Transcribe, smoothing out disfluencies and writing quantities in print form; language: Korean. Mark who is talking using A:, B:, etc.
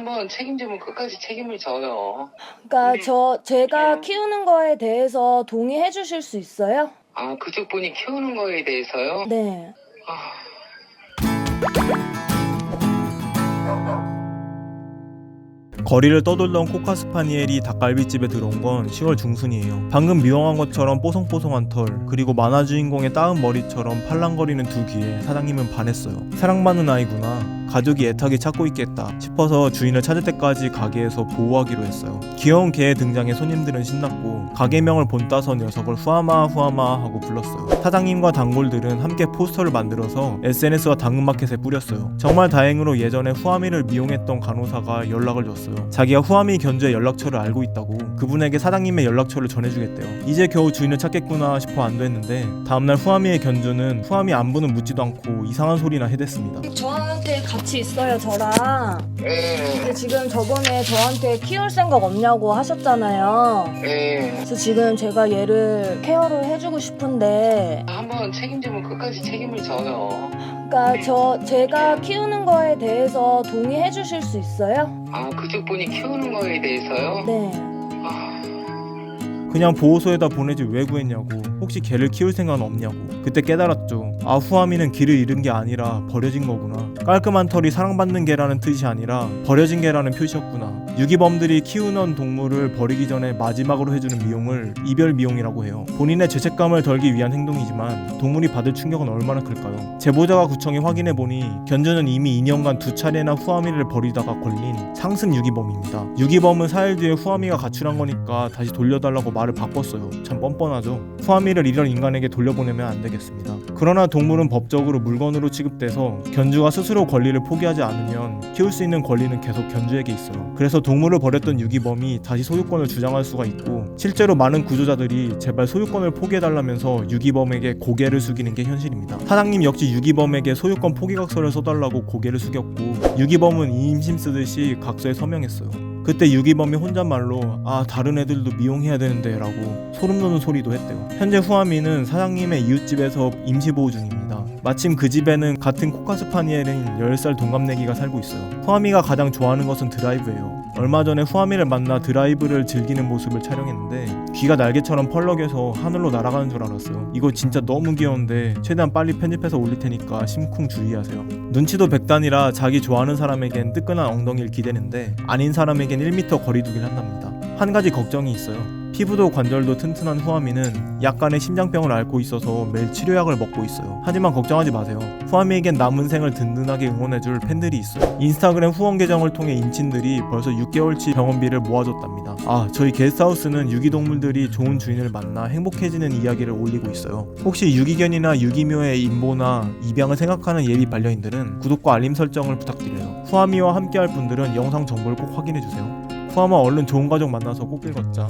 A: 한번 책임지면 끝까지 책임을 져요.
B: 그러니까 제가
A: 예.
B: 키우는 거에 대해서 동의해 주실 수 있어요?
A: 아, 그쪽 분이 키우는 거에 대해서요?
B: 네.
A: 아,
C: 거리를 떠돌던 코카스파니엘이 닭갈비집에 들어온 건 10월 중순이에요. 방금 미용한 것처럼 뽀송뽀송한 털, 그리고 만화 주인공의 따은 머리처럼 팔랑거리는 두 귀에 사장님은 반했어요. 사랑받는 아이구나, 가족이 애타게 찾고 있겠다 싶어서 주인을 찾을 때까지 가게에서 보호하기로 했어요. 귀여운 개의 등장에 손님들은 신났고 가게명을 본따서 녀석을 후아마 후아마 하고 불렀어요. 사장님과 단골들은 함께 포스터를 만들어서 SNS와 당근마켓에 뿌렸어요. 정말 다행으로 예전에 후아미를 미용했던 간호사가 연락을 줬어요. 자기가 후아미 견주의 연락처를 알고 있다고 그분에게 사장님의 연락처를 전해주겠대요. 이제 겨우 주인을 찾겠구나 싶어 안도했는데 다음날 후아미의 견주는 후아미 안부는 묻지도 않고 이상한 소리나 해댔습니다.
B: 저한테 같이 있어요, 저랑.
A: 예,
B: 근데 지금 저번에 저한테 키울 생각 없냐고 하셨잖아요.
A: 예.
B: 그래서 지금 제가 얘를 케어를 해주고 싶은데,
A: 한번 책임지면 끝까지 책임을 져요.
B: 그러니까 제가 키우는 거에 대해서 동의해 주실 수 있어요?
A: 아, 그쪽 분이 키우는 거에 대해서요?
B: 네.
A: 아,
C: 그냥 보호소에다 보내지 왜 구했냐고, 혹시 개를 키울 생각은 없냐고. 그때 깨달았죠. 아, 후아미는 길을 잃은 게 아니라 버려진 거구나. 깔끔한 털이 사랑받는 개라는 뜻이 아니라 버려진 개라는 표시였구나. 유기범들이 키우는 동물을 버리기 전에 마지막으로 해주는 미용을 이별 미용이라고 해요. 본인의 죄책감을 덜기 위한 행동이지만 동물이 받을 충격은 얼마나 클까요? 제보자가 구청에 확인해보니 견주는 이미 2년간 2차례나 후아미를 버리다가 걸린 상습 유기범입니다. 유기범은 4일 뒤에 후아미가 가출한 거니까 다시 돌려달라고 말을 바꿨어요. 참 뻔뻔하죠. 후아미를 이런 인간에게 돌려보내면 안 되겠습니다. 그러나 동물은 법적으로 물건으로 취급돼서 견주가 스스로 권리를 포기하지 않으면 키울 수 있는 권리는 계속 견주에게 있어요. 그래서 동물을 버렸던 유기범이 다시 소유권을 주장할 수가 있고, 실제로 많은 구조자들이 제발 소유권을 포기해달라면서 유기범에게 고개를 숙이는 게 현실입니다. 사장님 역시 유기범에게 소유권 포기각서를 써달라고 고개를 숙였고, 유기범은 이임심 쓰듯이 각서에 서명했어요. 그때 유기범이 혼잣말로 아, 다른 애들도 미용해야 되는데 라고 소름돋는 소리도 했대요. 현재 후아미는 사장님의 이웃집에서 임시보호 중입니다. 마침 그 집에는 같은 코카스파니엘인 10살 동갑내기가 살고 있어요. 후아미가 가장 좋아하는 것은 드라이브예요. 얼마 전에 후아미를 만나 드라이브를 즐기는 모습을 촬영했는데 귀가 날개처럼 펄럭여서 하늘로 날아가는 줄 알았어요. 이거 진짜 너무 귀여운데 최대한 빨리 편집해서 올릴 테니까 심쿵 주의하세요. 눈치도 백단이라 자기 좋아하는 사람에겐 뜨끈한 엉덩이를 기대는데 아닌 사람에겐 1m 거리두기를 한답니다. 한 가지 걱정이 있어요. 피부도 관절도 튼튼한 후아미는 약간의 심장병을 앓고 있어서 매일 치료약을 먹고 있어요. 하지만 걱정하지 마세요. 후아미에겐 남은 생을 든든하게 응원해줄 팬들이 있어요. 인스타그램 후원 계정을 통해 임친들이 벌써 6개월치 병원비를 모아줬답니다. 아, 저희 게스트하우스는 유기동물들이 좋은 주인을 만나 행복해지는 이야기를 올리고 있어요. 혹시 유기견이나 유기묘의 임보나 입양을 생각하는 예비 반려인들은 구독과 알림 설정을 부탁드려요. 후아미와 함께할 분들은 영상 정보를 꼭 확인해주세요. 후아마 얼른 좋은 가족 만나서 꽃길 걷자.